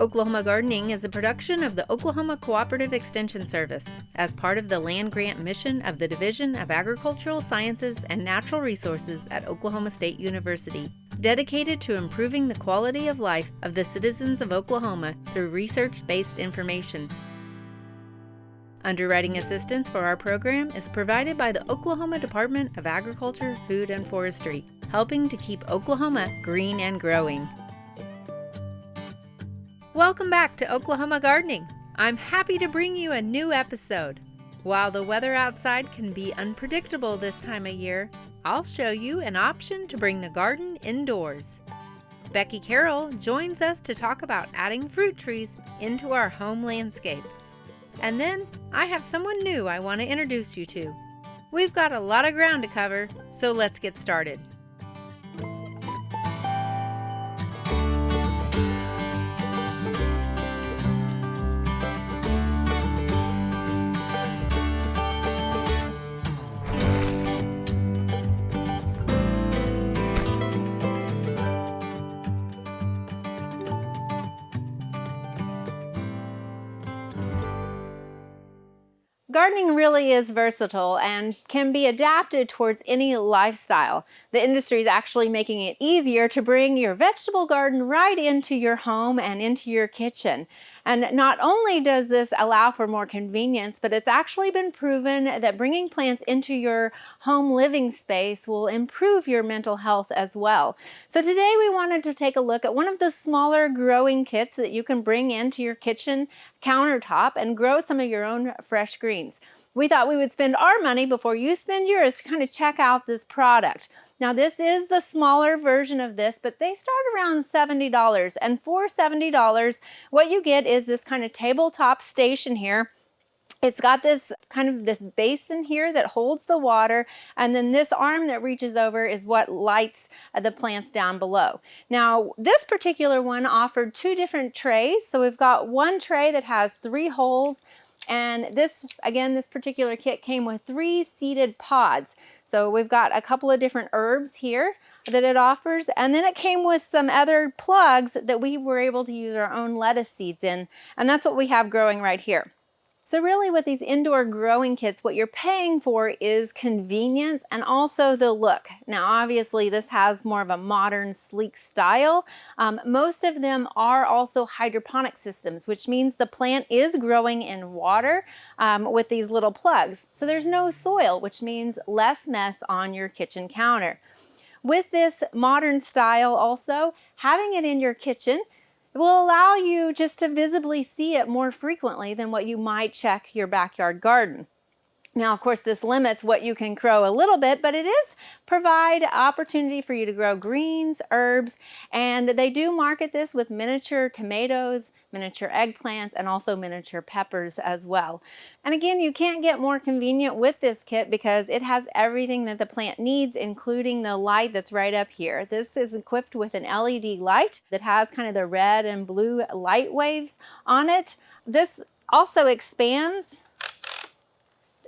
Oklahoma Gardening is a production of the Oklahoma Cooperative Extension Service as part of the land grant mission of the Division of Agricultural Sciences and Natural Resources at Oklahoma State University, dedicated to improving the quality of life of the citizens of Oklahoma through research-based information. Underwriting assistance for our program is provided by the Oklahoma Department of Agriculture, Food, and Forestry, helping to keep Oklahoma green and growing. Welcome back to Oklahoma Gardening. I'm happy to bring you a new episode. While the weather outside can be unpredictable this time of year, I'll show you an option to bring the garden indoors. Becky Carroll joins us to talk about adding fruit trees into our home landscape. And then I have someone new I want to introduce you to. We've got a lot of ground to cover, so let's get started. Gardening really is versatile and can be adapted towards any lifestyle. The industry is actually making it easier to bring your vegetable garden right into your home and into your kitchen. And not only does this allow for more convenience, but it's actually been proven that bringing plants into your home living space will improve your mental health as well. So today we wanted to take a look at one of the smaller growing kits that you can bring into your kitchen countertop and grow some of your own fresh greens. We thought we would spend our money before you spend yours to kind of check out this product. Now this is the smaller version of this, but they start around $70. And for $70, what you get is this kind of tabletop station here. It's got this basin here that holds the water, and then this arm that reaches over is what lights the plants down below. Now, this particular one offered two different trays. So we've got one tray that has 3 holes. And this particular kit came with 3 seeded pods. So we've got a couple of different herbs here that it offers. And then it came with some other plugs that we were able to use our own lettuce seeds in. And that's what we have growing right here. So really with these indoor growing kits, what you're paying for is convenience and also the look. Now obviously this has more of a modern, sleek style. Most of them are also hydroponic systems, which means the plant is growing in water with these little plugs. So there's no soil, which means less mess on your kitchen counter. With this modern style also, having it in your kitchen it will allow you just to visibly see it more frequently than what you might check your backyard garden. Now, of course, this limits what you can grow a little bit, but it is provide opportunity for you to grow greens, herbs, and they do market this with miniature tomatoes, miniature eggplants, and also miniature peppers as well. And again, you can't get more convenient with this kit because it has everything that the plant needs, including the light that's right up here. This is equipped with an LED light that has kind of the red and blue light waves on it. This also expands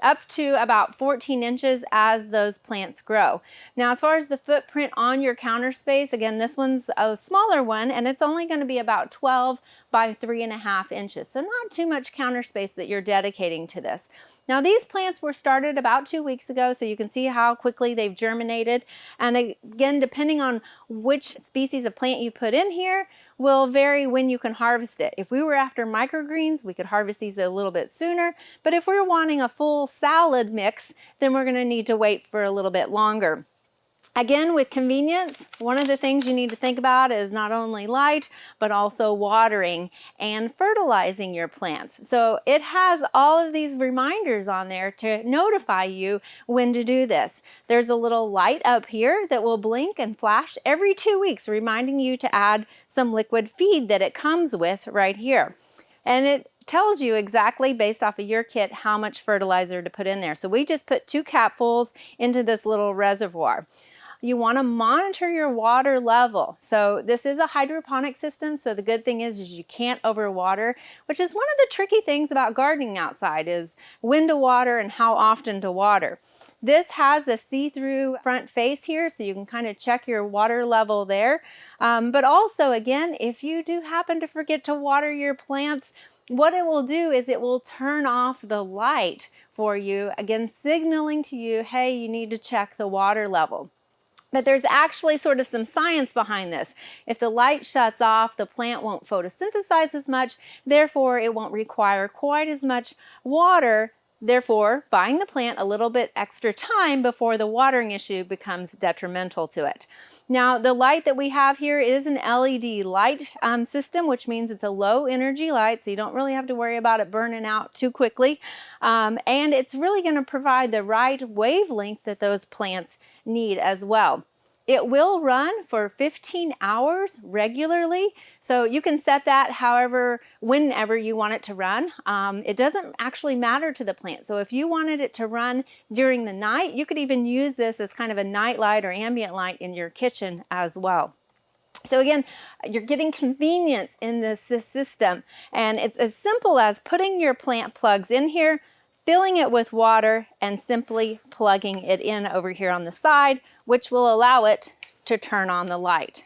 up to about 14 inches as those plants grow. Now, as far as the footprint on your counter space, again, this one's a smaller one and it's only going to be about 12 by 3.5 inches. So not too much counter space that you're dedicating to this. Now, these plants were started about 2 weeks ago, so you can see how quickly they've germinated. And again, depending on which species of plant you put in here, will vary when you can harvest it. If we were after microgreens, we could harvest these a little bit sooner, but if we're wanting a full salad mix, then we're going to need to wait for a little bit longer. Again, with convenience, one of the things you need to think about is not only light, but also watering and fertilizing your plants. So it has all of these reminders on there to notify you when to do this. There's a little light up here that will blink and flash every 2 weeks, reminding you to add some liquid feed that it comes with right here. And it tells you exactly based off of your kit how much fertilizer to put in there. So we just put 2 capfuls into this little reservoir. you want to monitor your water level. So this is a hydroponic system, so the good thing is you can't overwater, which is one of the tricky things about gardening outside, is when to water and how often to water. This has a see-through front face here, so you can kind of check your water level there. But also, again, if you do happen to forget to water your plants, what it will do is it will turn off the light for you, again, signaling to you, hey, you need to check the water level. But there's actually sort of some science behind this. If the light shuts off, the plant won't photosynthesize as much, therefore it won't require quite as much water, therefore buying the plant a little bit extra time before the watering issue becomes detrimental to it. Now, the light that we have here is an LED light system, which means it's a low energy light, so you don't really have to worry about it burning out too quickly. And it's really going to provide the right wavelength that those plants need as well. It will run for 15 hours regularly, so you can set that whenever you want it to run. It doesn't actually matter to the plant, so if you wanted it to run during the night, you could even use this as kind of a night light or ambient light in your kitchen as well. So again, you're getting convenience in this system, and it's as simple as putting your plant plugs in here, filling it with water, and simply plugging it in over here on the side, which will allow it to turn on the light.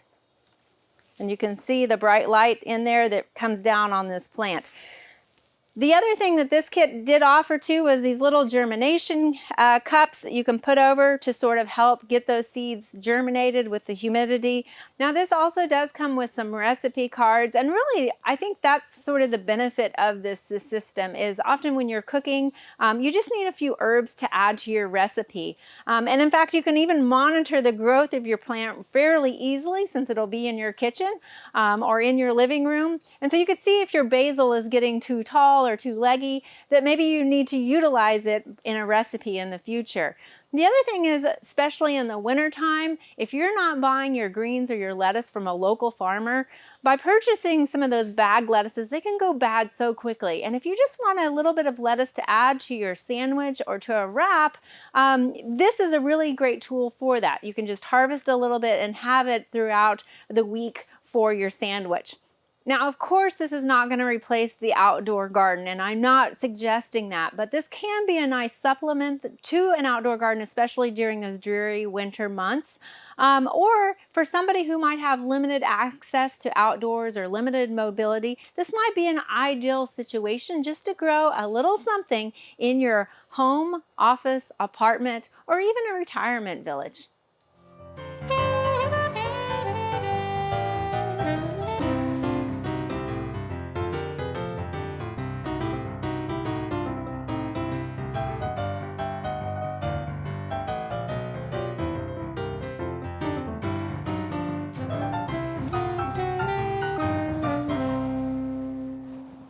And you can see the bright light in there that comes down on this plant. The other thing that this kit did offer too was these little germination cups that you can put over to sort of help get those seeds germinated with the humidity. Now this also does come with some recipe cards, and really I think that's sort of the benefit of this system is often when you're cooking, you just need a few herbs to add to your recipe. And in fact, you can even monitor the growth of your plant fairly easily since it'll be in your kitchen or in your living room. And so you could see if your basil is getting too tall or too leggy, that maybe you need to utilize it in a recipe in the future. The other thing is, especially in the winter time, if you're not buying your greens or your lettuce from a local farmer, by purchasing some of those bag lettuces, they can go bad so quickly. And if you just want a little bit of lettuce to add to your sandwich or to a wrap, this is a really great tool for that. You can just harvest a little bit and have it throughout the week for your sandwich. Now, of course, this is not going to replace the outdoor garden, and I'm not suggesting that, but this can be a nice supplement to an outdoor garden, especially during those dreary winter months. Or for somebody who might have limited access to outdoors or limited mobility, this might be an ideal situation just to grow a little something in your home, office, apartment, or even a retirement village.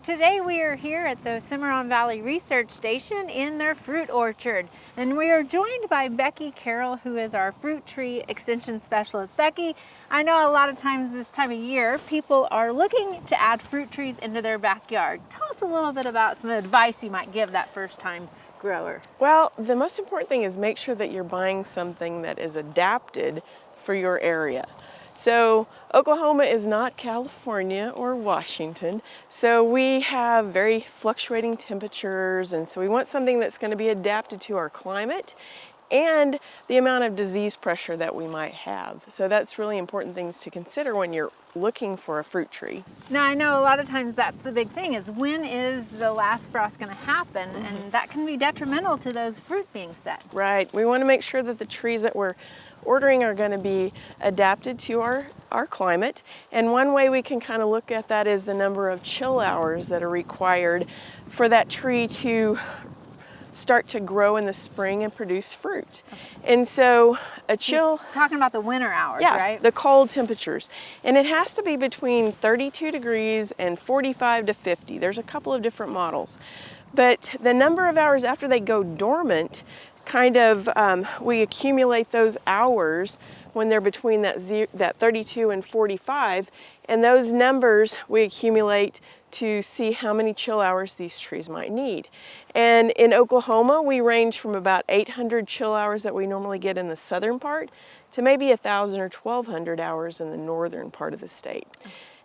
Today we are here at the Cimarron Valley Research Station in their fruit orchard, and we are joined by Becky Carroll, who is our fruit tree extension specialist. Becky, I know a lot of times this time of year people are looking to add fruit trees into their backyard. Tell us a little bit about some advice you might give that first time grower. Well, the most important thing is make sure that you're buying something that is adapted for your area. So Oklahoma is not California or Washington, so we have very fluctuating temperatures, and so we want something that's going to be adapted to our climate and the amount of disease pressure that we might have. So that's really important things to consider when you're looking for a fruit tree. Now, I know a lot of times that's the big thing, is when is the last frost going to happen, and that can be detrimental to those fruit being set. Right. We want to make sure that the trees that we're ordering are going to be adapted to our climate, and one way we can kind of look at that is the number of chill hours that are required for that tree to start to grow in the spring and produce fruit. And so a chill... You're talking about the winter hours, yeah, right? The cold temperatures. And it has to be between 32 degrees and 45 to 50. There's a couple of different models. But the number of hours after they go dormant, we accumulate those hours when they're between that 32 and 45, and those numbers we accumulate to see how many chill hours these trees might need. And in Oklahoma, we range from about 800 chill hours that we normally get in the southern part to maybe 1,000 or 1,200 hours in the northern part of the state.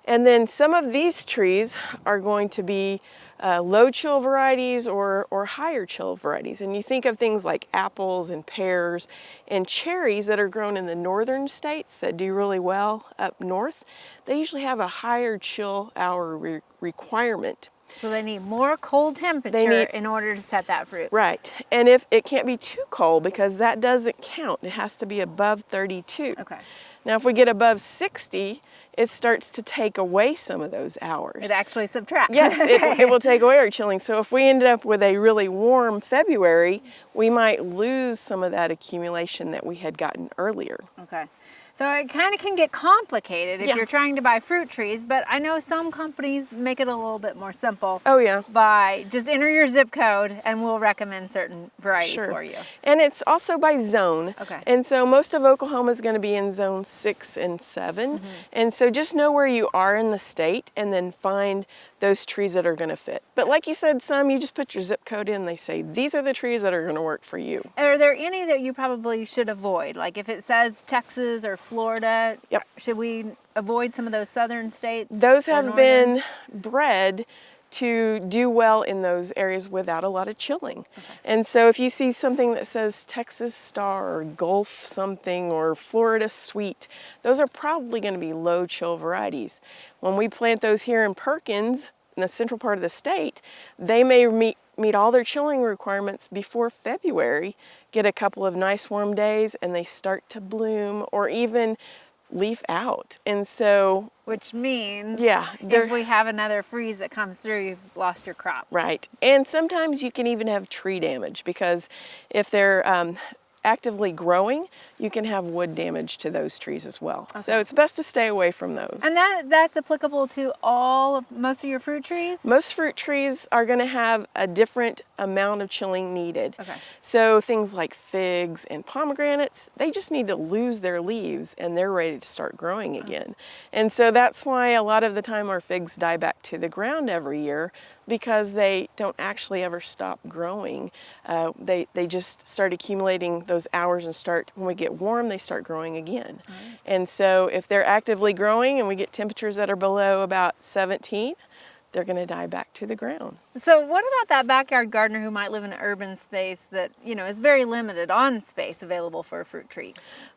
And then some of these trees are going to be low chill varieties or higher chill varieties. And you think of things like apples and pears and cherries that are grown in the northern states that do really well up north. They usually have a higher chill hour requirement. So they need more cold temperature in order to set that fruit. Right. And if it can't be too cold, because that doesn't count. It has to be above 32. Okay. Now if we get above 60, it starts to take away some of those hours. It actually subtracts. Yes, it will take away our chilling. So if we ended up with a really warm February, we might lose some of that accumulation that we had gotten earlier. Okay. So it kind of can get complicated if you're trying to buy fruit trees, but I know some companies make it a little bit more simple. Oh yeah. By just enter your zip code and we'll recommend certain varieties for you. And it's also by zone. Okay. And so most of Oklahoma is going to be in zone 6 and 7. And so just know where you are in the state and then find those trees that are going to fit. But like you said, some you just put your zip code in, they say these are the trees that are going to work for you. Are there any that you probably should avoid? Like if it says Texas or Florida, should we avoid some of those southern states? Those have been bred to do well in those areas without a lot of chilling. Okay. And so if you see something that says Texas Star or Gulf something or Florida Sweet, those are probably going to be low chill varieties. When we plant those here in Perkins, in the central part of the state, they may meet all their chilling requirements before February, get a couple of nice warm days, and they start to bloom or even leaf out. And so, which means if we have another freeze that comes through, you've lost your crop. Right. And sometimes you can even have tree damage, because if they're actively growing, you can have wood damage to those trees as well. Okay. So it's best to stay away from those. And that's applicable to most of your fruit trees? Most fruit trees are going to have a different amount of chilling needed. Okay. So things like figs and pomegranates, they just need to lose their leaves and they're ready to start growing again. And so that's why a lot of the time our figs die back to the ground every year, because they don't actually ever stop growing. They just start accumulating those hours and when we get warm, they start growing again. Right. And so if they're actively growing and we get temperatures that are below about 17, they're going to die back to the ground. So what about that backyard gardener who might live in an urban space that, is very limited on space available for a fruit tree?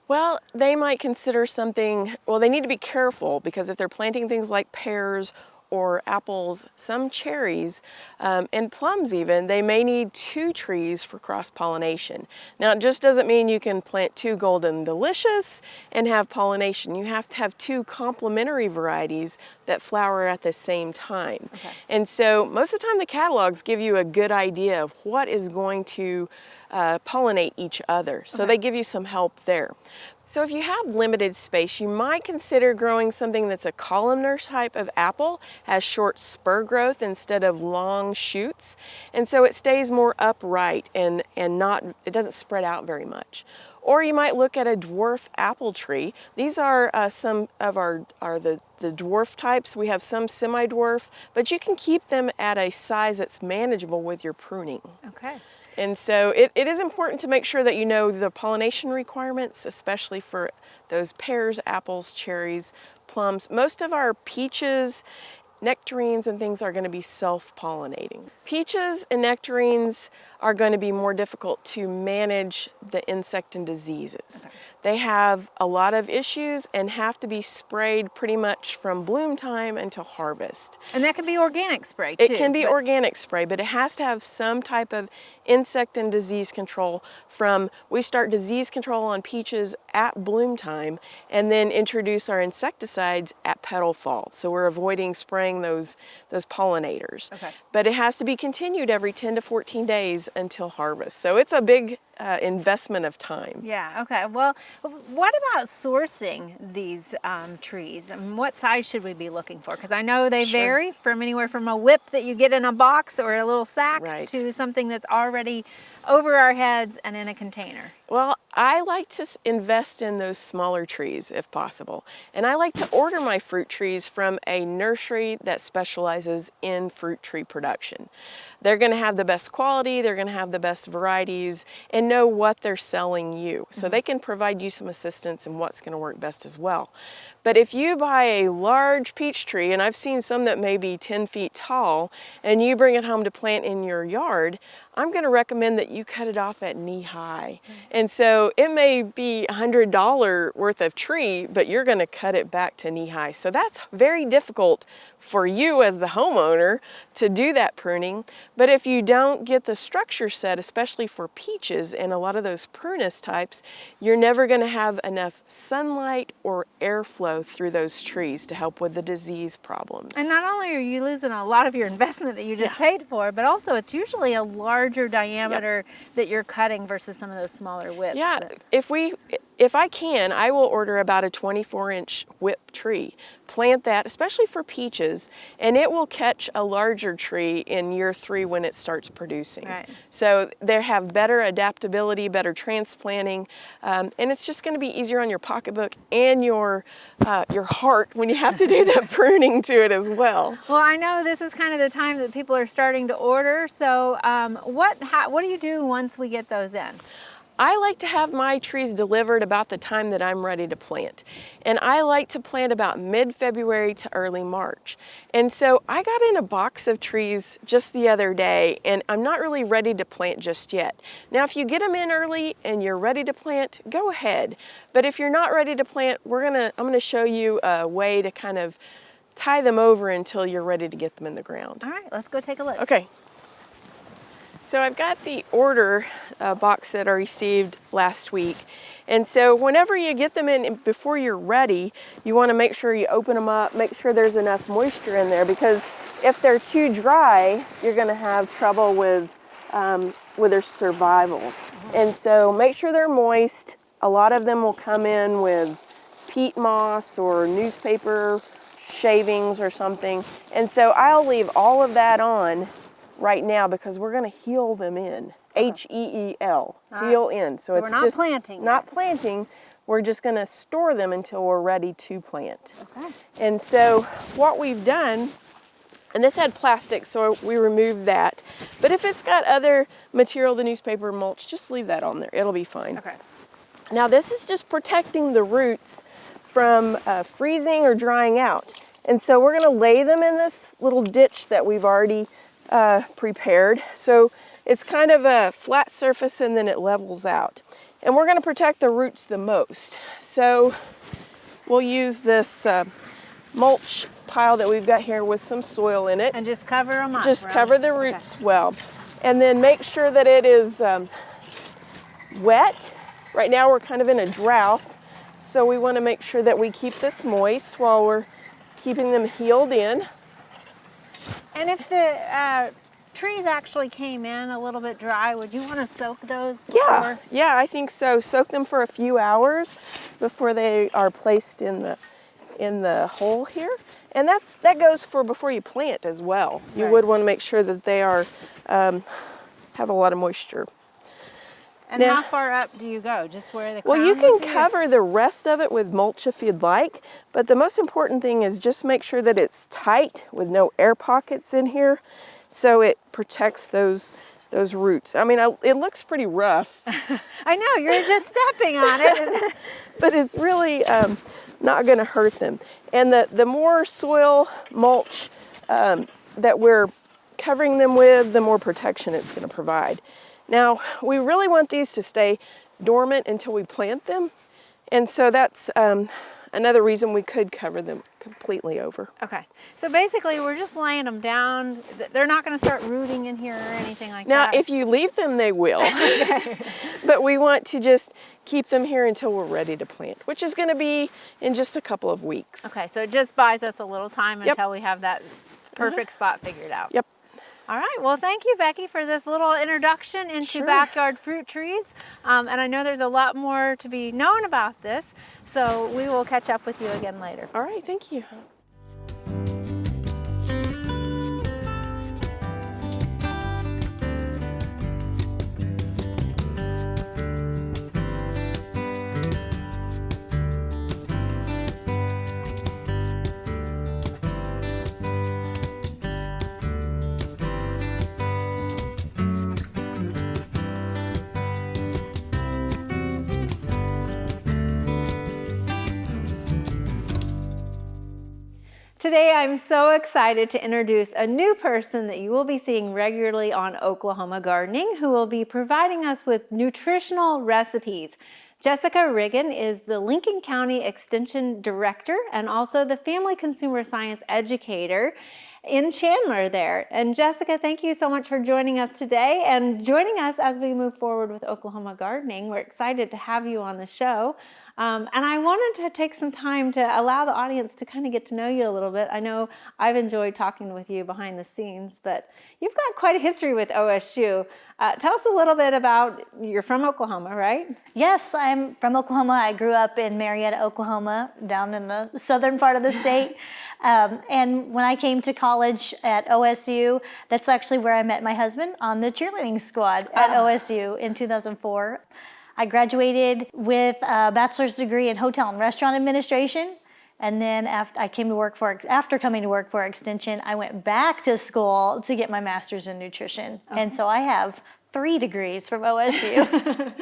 Well, they might consider they need to be careful, because if they're planting things like pears or apples, some cherries, and plums even, they may need 2 trees for cross-pollination. Now, it just doesn't mean you can plant 2 Golden Delicious and have pollination. You have to have 2 complementary varieties that flower at the same time. Okay. And so most of the time the catalogs give you a good idea of what is going to pollinate each other. So they give you some help there. So if you have limited space, you might consider growing something that's a columnar type of apple, has short spur growth instead of long shoots, and so it stays more upright and it doesn't spread out very much. Or you might look at a dwarf apple tree. These are some of the dwarf types. We have some semi-dwarf, but you can keep them at a size that's manageable with your pruning. Okay. And so it is important to make sure that you know the pollination requirements, especially for those pears, apples, cherries, plums. Most of our peaches, nectarines, and things are going to be self-pollinating. Peaches and nectarines are going to be more difficult to manage the insect and diseases. Okay. They have a lot of issues and have to be sprayed pretty much from bloom time until harvest. And that can be organic spray too. It can be organic spray, but it has to have some type of insect and disease control. We start disease control on peaches at bloom time and then introduce our insecticides at petal fall. So we're avoiding spraying those pollinators. Okay. But it has to be continued every 10 to 14 days until harvest. So it's a big investment of time. Yeah, okay. Well, what about sourcing these trees? I mean, what size should we be looking for? Because I know they vary from anywhere from a whip that you get in a box or a little sack to something that's already over our heads and in a container. Well, I like to invest in those smaller trees if possible. And I like to order my fruit trees from a nursery that specializes in fruit tree production. They're going to have the best quality, they're going to have the best varieties, and know what they're selling you. So they can provide you some assistance in what's going to work best as well. But if you buy a large peach tree, and I've seen some that may be 10 feet tall, and you bring it home to plant in your yard, I'm going to recommend that you cut it off at knee high. And so it may be $100 worth of tree, but you're going to cut it back to knee high. So that's very difficult for you as the homeowner to do that pruning. But if you don't get the structure set, especially for peaches and a lot of those prunus types, you're never going to have enough sunlight or airflow through those trees to help with the disease problems. And not only are you losing a lot of your investment that you just paid for, but also it's usually a larger diameter that you're cutting versus some of those smaller whips. Yeah, if I can, I will order about a 24-inch whip tree. Plant that, especially for peaches, and it will catch a larger tree in year 3 when it starts producing. Right. So they have better adaptability, better transplanting, and it's just going to be easier on your pocketbook and your heart when you have to do that pruning to it as well. Well, I know this is kind of the time that people are starting to order. So what do you do once we get those in? I like to have my trees delivered about the time that I'm ready to plant. And I like to plant about mid-February to early March. And so I got in a box of trees just the other day, and I'm not really ready to plant just yet. Now, if you get them in early and you're ready to plant, go ahead. But if you're not ready to plant, I'm gonna show you a way to kind of tie them over until you're ready to get them in the ground. All right, let's go take a look. Okay. So I've got the order box that I received last week. And so whenever you get them in before you're ready, you want to make sure you open them up, make sure there's enough moisture in there, because if they're too dry, you're going to have trouble with their survival. And so make sure they're moist. A lot of them will come in with peat moss or newspaper shavings or something. And so I'll leave all of that on right now because we're going to heel them in. H-E-E-L, heel in. So it's we're not just planting. Not planting. We're just going to store them until we're ready to plant. Okay. And so what we've done, and this had plastic, so we removed that. But if it's got other material, the newspaper mulch, just leave that on there. It'll be fine. Okay. Now this is just protecting the roots from freezing or drying out. And so we're going to lay them in this little ditch that we've already prepared. So it's kind of a flat surface and then it levels out. And we're going to protect the roots the most. So we'll use this mulch pile that we've got here with some soil in it. And just cover them up. Just right? cover the roots well. And then make sure that it is wet. Right now we're kind of in a drought, so we want to make sure that we keep this moist while we're keeping them healed in. And if the trees actually came in a little bit dry, would you want to soak those before? Yeah, I think so. Soak them for a few hours before they are placed in the hole here. And that goes for before you plant as well. You Right. would want to make sure that they are have a lot of moisture. And Now, how far up do you go? Just where the well, crown you can would be? cover the rest of it with mulch if you'd like, but the most important thing is just make sure that it's tight with no air pockets in here, so it protects those roots. I mean, it looks pretty rough. I know, you're just stepping on it. But it's really not going to hurt them. And the more soil mulch that we're covering them with, the more protection it's going to provide. Now, we really want these to stay dormant until we plant them. And so that's another reason we could cover them completely over. Okay, so basically we're just laying them down. They're not going to start rooting in here or anything like Now, that. if you leave them, they will. Okay. But we want to just keep them here until we're ready to plant, which is going to be in just a couple of weeks. Okay, so it just buys us a little time Yep. until we have that perfect spot figured out. Yep. All right, well, thank you, Becky, for this little introduction into Sure. backyard fruit trees. And I know there's a lot more to be known about this, so we will catch up with you again later. All right, thank you. Today, I'm so excited to introduce a new person that you will be seeing regularly on Oklahoma Gardening, who will be providing us with nutritional recipes. Jessica Riggin is the Lincoln County Extension Director and also the Family Consumer Science Educator in Chandler there. And Jessica, thank you so much for joining us today and joining us as we move forward with Oklahoma Gardening. We're excited to have you on the show. And I wanted to take some time to allow the audience to kind of get to know you a little bit. I know I've enjoyed talking with you behind the scenes, but you've got quite a history with OSU. Tell us a little bit about, you're from Oklahoma, right? Yes, I'm from Oklahoma. I grew up in Marietta, Oklahoma, down in the southern part of the state. And when I came to college at OSU, that's actually where I met my husband on the cheerleading squad at OSU in 2004. I graduated with a bachelor's degree in hotel and restaurant administration. And then after coming to work for Extension, I went back to school to get my master's in nutrition. Okay. And so I have 3 degrees from OSU.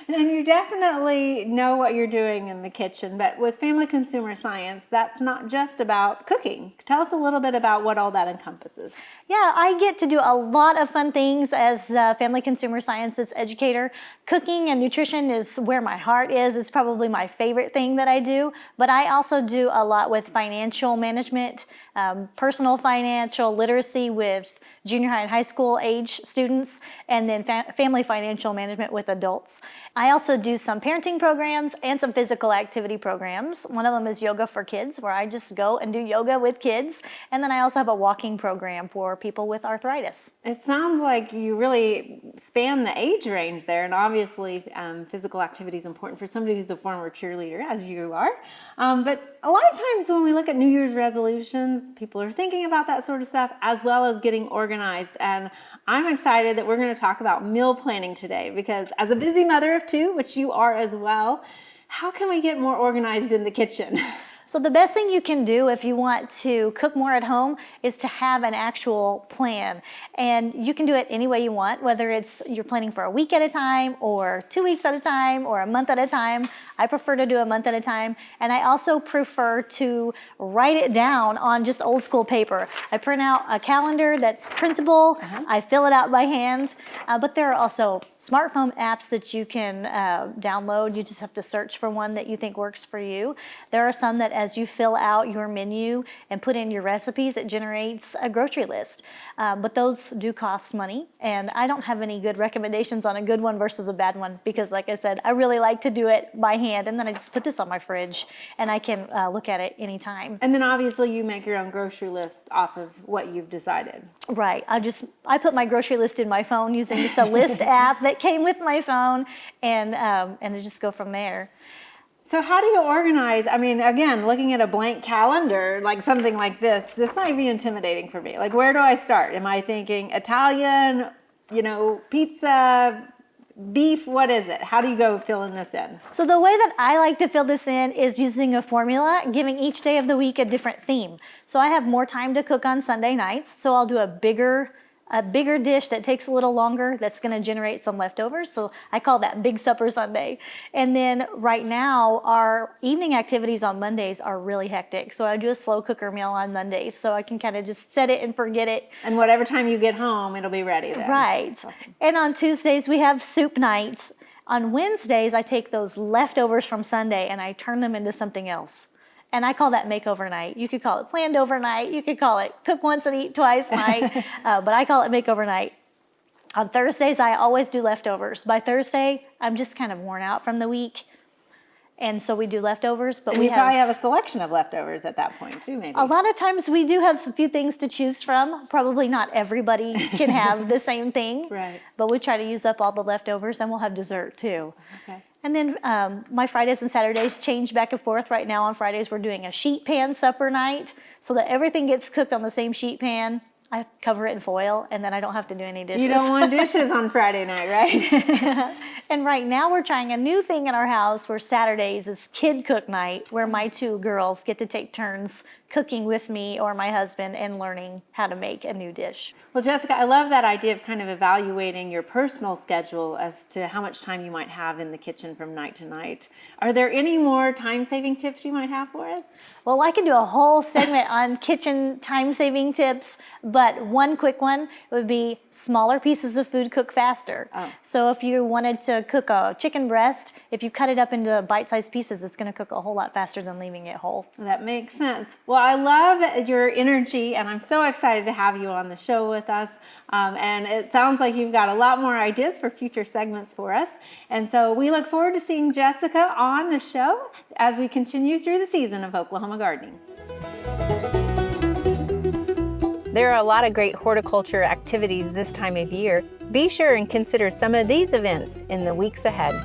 And you definitely know what you're doing in the kitchen, but with Family Consumer Science, that's not just about cooking. Tell us a little bit about what all that encompasses. Yeah, I get to do a lot of fun things as the Family Consumer Sciences Educator. Cooking and nutrition is where my heart is. It's probably my favorite thing that I do, but I also do a lot with financial management, personal financial literacy with junior high and high school age students, and then family financial management with adults. I also do some parenting programs and some physical activity programs. One of them is yoga for kids, where I just go and do yoga with kids. And then I also have a walking program for people with arthritis. It sounds like you really span the age range there, and obviously physical activity is important for somebody who's a former cheerleader, as you are. But a lot of times when we look at New Year's resolutions, people are thinking about that sort of stuff, as well as getting organized. And I'm excited that we're going to talk about meal planning today, because as a busy mother of 2, which you are as well, how can we get more organized in the kitchen? So the best thing you can do if you want to cook more at home is to have an actual plan. And you can do it any way you want, whether it's you're planning for a week at a time or 2 weeks at a time or a month at a time. I prefer to do a month at a time. And I also prefer to write it down on just old school paper. I print out a calendar that's printable. I fill it out by hand. But there are also smartphone apps that you can download. You just have to search for one that you think works for you. There are some that as you fill out your menu and put in your recipes, it generates a grocery list. But those do cost money, and I don't have any good recommendations on a good one versus a bad one, because like I said, I really like to do it by hand, and then I just put this on my fridge and I can look at it anytime. And then obviously you make your own grocery list off of what you've decided. Right. I put my grocery list in my phone using just a list app that came with my phone, and I just go from there. So how do you organize? I mean, again, looking at a blank calendar, like something like this might be intimidating for me. Like, where do I start? Am I thinking Italian, pizza, beef? What is it? How do you go filling this in? So the way that I like to fill this in is using a formula, giving each day of the week a different theme. So I have more time to cook on Sunday nights, so I'll do a bigger dish that takes a little longer that's going to generate some leftovers. So I call that Big Supper Sunday. And then right now, our evening activities on Mondays are really hectic. So I do a slow cooker meal on Mondays, so I can kind of just set it and forget it. And whatever time you get home, it'll be ready then. Right. Awesome. And on Tuesdays, we have soup nights. On Wednesdays, I take those leftovers from Sunday and I turn them into something else. And I call that make overnight. You could call it planned overnight. You could call it cook once and eat twice night, but I call it make overnight. On Thursdays, I always do leftovers. By Thursday, I'm just kind of worn out from the week. And so we do leftovers, but we probably have a selection of leftovers at that point too, maybe. A lot of times we do have a few things to choose from. Probably not everybody can have the same thing. Right. But we try to use up all the leftovers, and we'll have dessert too. Okay. And then my Fridays and Saturdays change back and forth. Right now on Fridays, we're doing a sheet pan supper night so that everything gets cooked on the same sheet pan. I cover it in foil, and then I don't have to do any dishes. You don't want dishes on Friday night, right? And right now we're trying a new thing in our house where Saturdays is kid cook night, where my 2 girls get to take turns cooking with me or my husband and learning how to make a new dish. Well, Jessica, I love that idea of kind of evaluating your personal schedule as to how much time you might have in the kitchen from night to night. Are there any more time-saving tips you might have for us? Well, I could do a whole segment on kitchen time-saving tips, but one quick one would be smaller pieces of food cook faster. Oh. So if you wanted to cook a chicken breast, if you cut it up into bite-sized pieces, it's going to cook a whole lot faster than leaving it whole. That makes sense. Well, I love your energy, and I'm so excited to have you on the show with us. And it sounds like you've got a lot more ideas for future segments for us. And so we look forward to seeing Jessica on the show as we continue through the season of Oklahoma Gardening. There are a lot of great horticulture activities this time of year. Be sure and consider some of these events in the weeks ahead.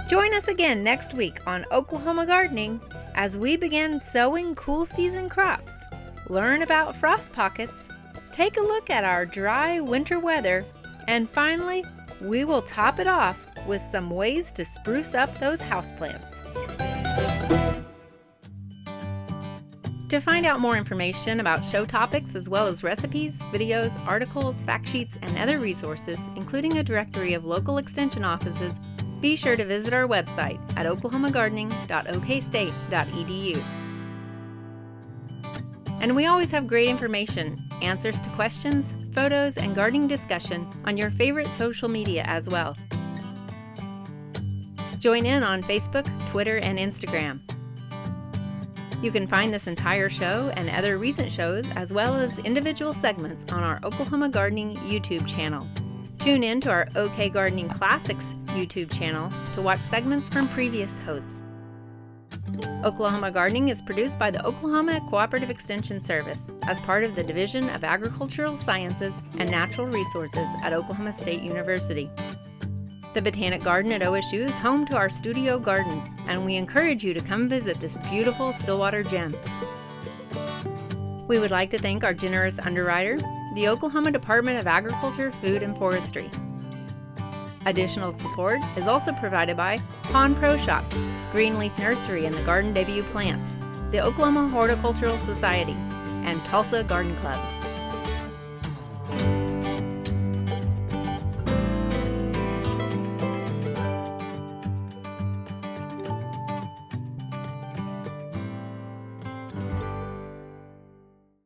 Join us again next week on Oklahoma Gardening as we begin sowing cool season crops, learn about frost pockets, take a look at our dry winter weather, and finally, we will top it off with some ways to spruce up those houseplants. To find out more information about show topics as well as recipes, videos, articles, fact sheets, and other resources, including a directory of local extension offices, be sure to visit our website at oklahomagardening.okstate.edu. And we always have great information, answers to questions, photos, and gardening discussion on your favorite social media as well. Join in on Facebook, Twitter, and Instagram. You can find this entire show and other recent shows as well as individual segments on our Oklahoma Gardening YouTube channel. Tune in to our OK Gardening Classics YouTube channel to watch segments from previous hosts. Oklahoma Gardening is produced by the Oklahoma Cooperative Extension Service as part of the Division of Agricultural Sciences and Natural Resources at Oklahoma State University. The Botanic Garden at OSU is home to our studio gardens, and we encourage you to come visit this beautiful Stillwater gem. We would like to thank our generous underwriter, the Oklahoma Department of Agriculture, Food, and Forestry. Additional support is also provided by Pond Pro Shops, Greenleaf Nursery and the Garden Debut Plants, the Oklahoma Horticultural Society, and Tulsa Garden Club.